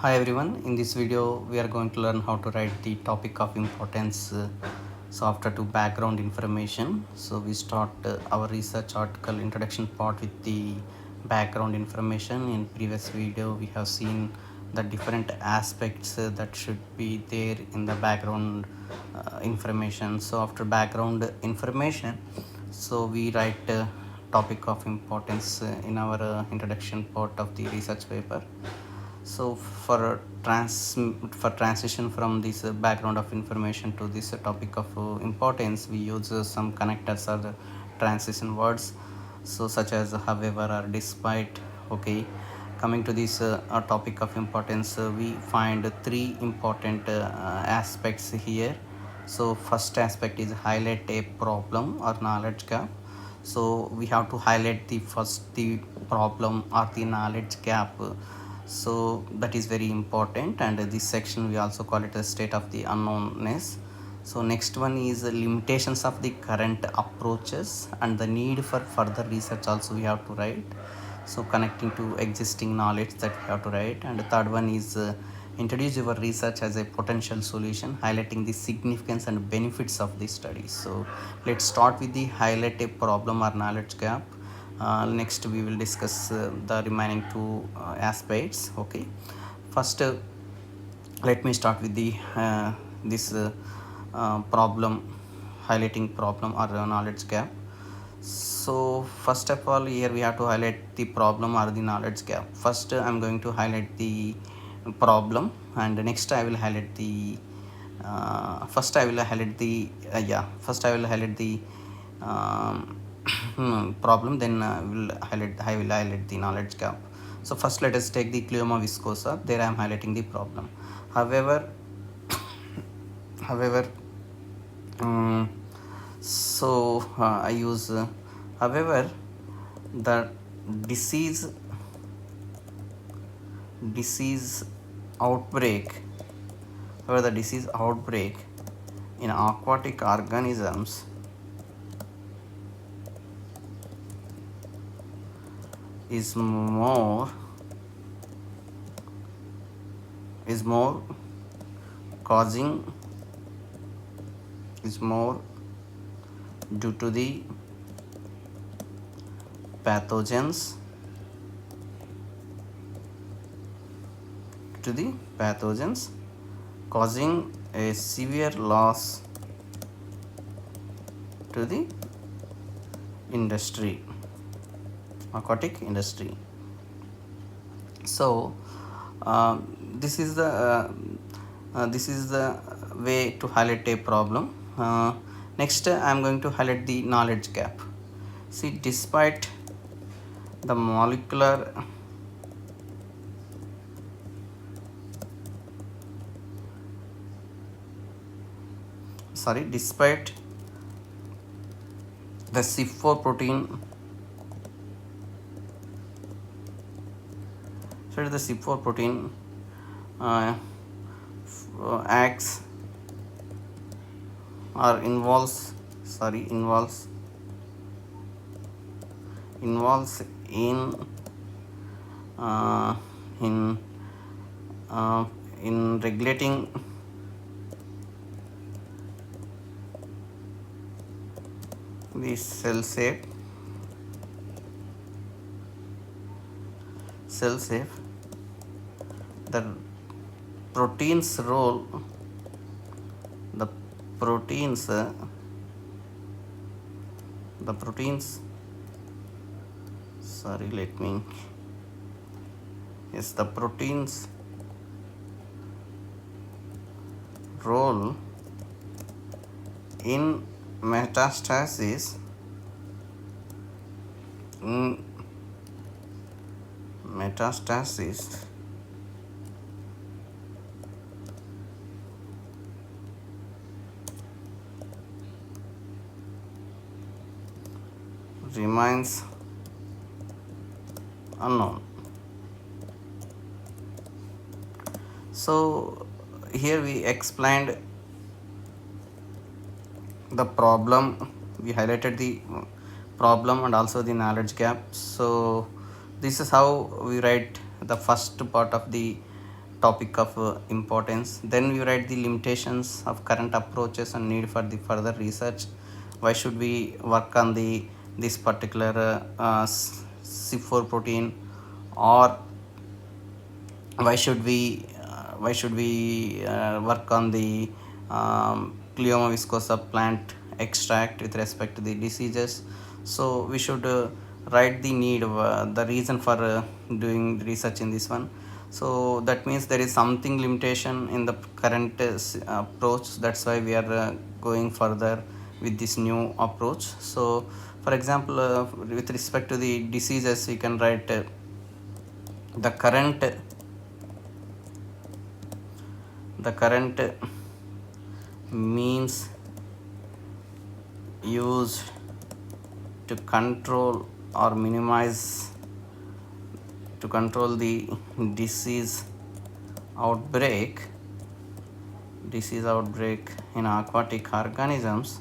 Hi everyone, in this video we are going to learn how to write the topic of importance. So after to background information, so we start our research article introduction part with the background information. In previous video we have seen the different aspects that should be there in the background information. So after background information, so we write topic of importance in our introduction part of the research paper. So for transition from this background of information to this topic of importance, we use some connectors or the transition words, so such as however or despite. Okay, coming to this topic of importance, we find three important aspects here. So first aspect is highlight a problem or knowledge gap. So we have to highlight the problem or the knowledge gap. So that is very important, and this section we also call it a state of the unknownness. So next one is limitations of the current approaches and the need for further research also we have to write. So connecting to existing knowledge that we have to write. And the third one is introduce your research as a potential solution, highlighting the significance and benefits of the study. So let's start with the highlight a problem or knowledge gap. Next we will discuss the remaining two aspects. Okay, first let me start with the this problem, highlighting problem or knowledge gap. So first of all, here we have to highlight the problem or the knowledge gap. First I'm going to highlight the problem, and next I will highlight the first I will highlight the first I will highlight the problem, then I will highlight the knowledge gap. So first let us take the glioma viscosa. There I am highlighting the problem. However um, so I use however the disease disease outbreak however the disease outbreak in aquatic organisms is more causing is more due to the pathogens causing a severe loss to the industry, aquatic industry. So this is the way to highlight a problem. Next I am going to highlight the knowledge gap. See, despite the molecular despite the CYP4 protein, so the CYP4 protein acts or involves in uh, in in regulating the cell safe. The proteins role the proteins the proteins sorry let me yes the proteins role in metastasis remains unknown. So here we explained the problem, we highlighted the problem and also the knowledge gap. So this is how we write the first part of the topic of importance. Then we write the limitations of current approaches and need for the further research. Why should we work on the this particular CYP4 protein, or why should we work on the Glioma viscosa plant extract with respect to the diseases. So we should write the need, the reason for doing research in this one. So that means there is something limitation in the current approach, that's why we are going further with this new approach. So for example, with respect to the diseases, we can write the current means used to control or minimize, to control the disease outbreak in aquatic organisms,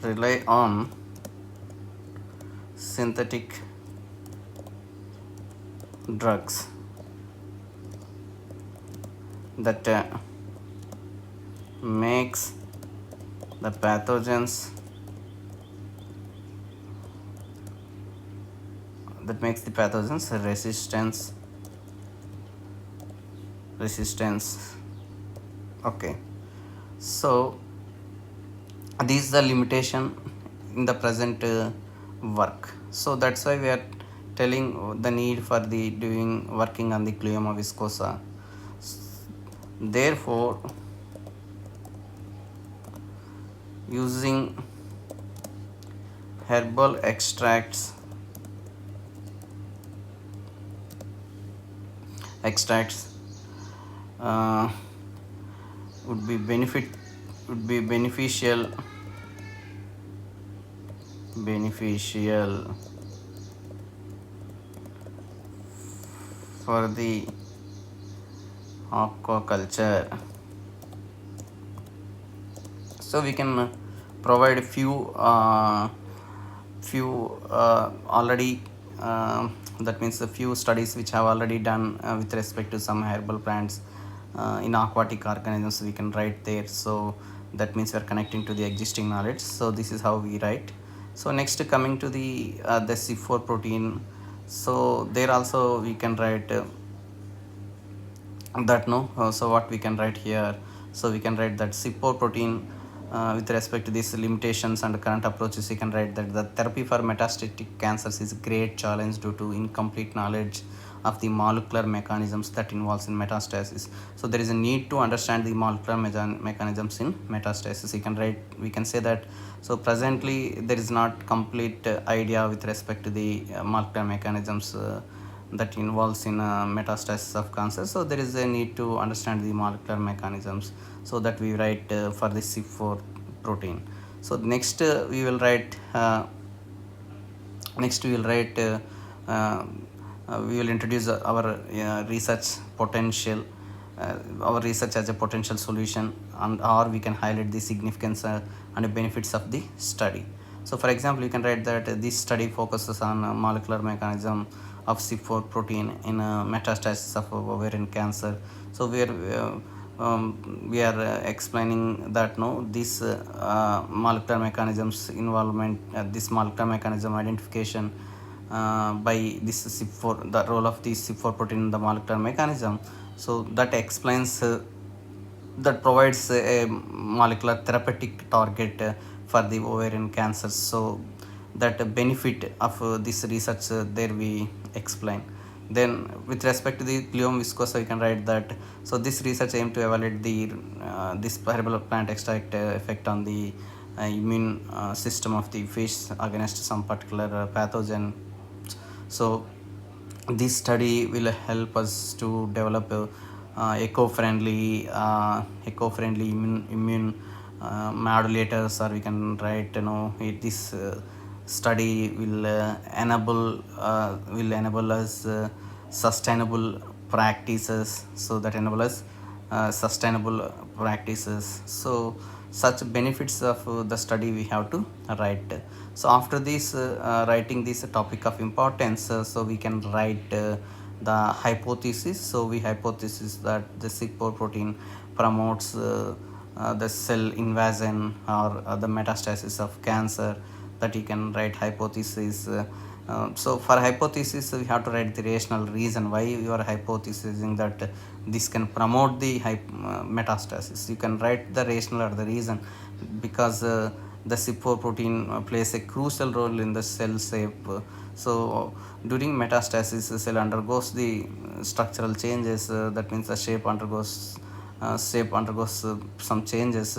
rely on synthetic drugs that makes the pathogens resistance. Okay, so this is the limitation in the present work. So that's why we are telling the need for the working on the Glioma viscosa. Therefore, using herbal extracts would be beneficial for the aquaculture. So we can provide few already that means a few studies which have already done with respect to some herbal plants in aquatic organisms, we can write there. So that means we are connecting to the existing knowledge. So this is how we write. So next, coming to the CYP4 protein, so there also we can write that no so what we can write here, so we can write that CYP4 protein with respect to these limitations and current approaches, we can write that the therapy for metastatic cancers is a great challenge due to incomplete knowledge of the molecular mechanisms that involves in metastasis. So there is a need to understand the molecular mechanisms in metastasis. We can say that. So presently there is not complete idea with respect to the molecular mechanisms that involves in metastasis of cancer. So there is a need to understand the molecular mechanisms, so that we write for the CYP4 protein. So next we will write we will introduce our research potential, our research as a potential solution, and or we can highlight the significance and the benefits of the study. So for example, you can write that this study focuses on molecular mechanism of CYP4 protein in metastasis of ovarian cancer. So we are explaining that no, this molecular mechanisms involvement, this molecular mechanism identification by this CYP4, the role of the CYP4 protein in the molecular mechanism. So that explains that provides a molecular therapeutic target for the ovarian cancers. So that benefit of this research there we explain. Then with respect to the Glioma viscosa, you can write that so this research aim to evaluate the this herbal plant extract effect on the immune system of the fish against some particular pathogen. So this study will help us to develop eco-friendly immune modulators, or we can write this study will enable us sustainable practices, so that enable us sustainable practices. So such benefits of the study we have to write. So after this writing this topic of importance, so we can write the hypothesis. So we hypothesis that the CYP4 protein promotes the cell invasion or the metastasis of cancer, that you can write hypothesis. So for hypothesis we have to write the rational reason why you are hypothesizing that this can promote the metastasis. You can write the rational or the reason, because the CYP4 protein plays a crucial role in the cell shape. So during metastasis, the cell undergoes the structural changes. That means the shape undergoes some changes.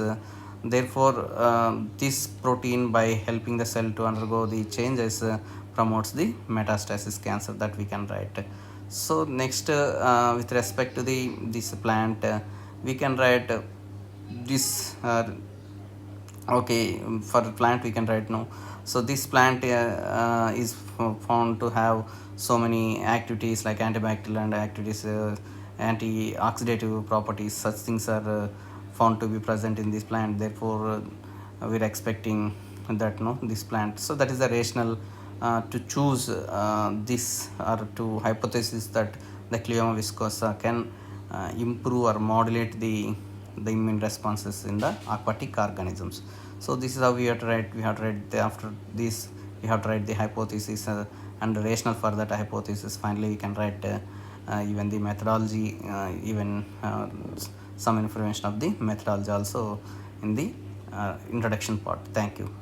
Therefore, this protein, by helping the cell to undergo the changes, promotes the metastasis cancer, that we can write. So next, with respect to the this plant, we can write this. Okay, for plant we can write no. So this plant is found to have so many activities like antibacterial and activities, antioxidative properties. Such things are found to be present in this plant. Therefore we're expecting that no, this plant. So that is the rational to choose this, or to hypothesis that the Cleoma viscosa can improve or modulate the immune responses in the aquatic organisms. So this is how we have to write. We have to write after this we have to write the hypothesis and the rational for that hypothesis. Finally we can write even the methodology, even some information of the methodology also in the introduction part. Thank you.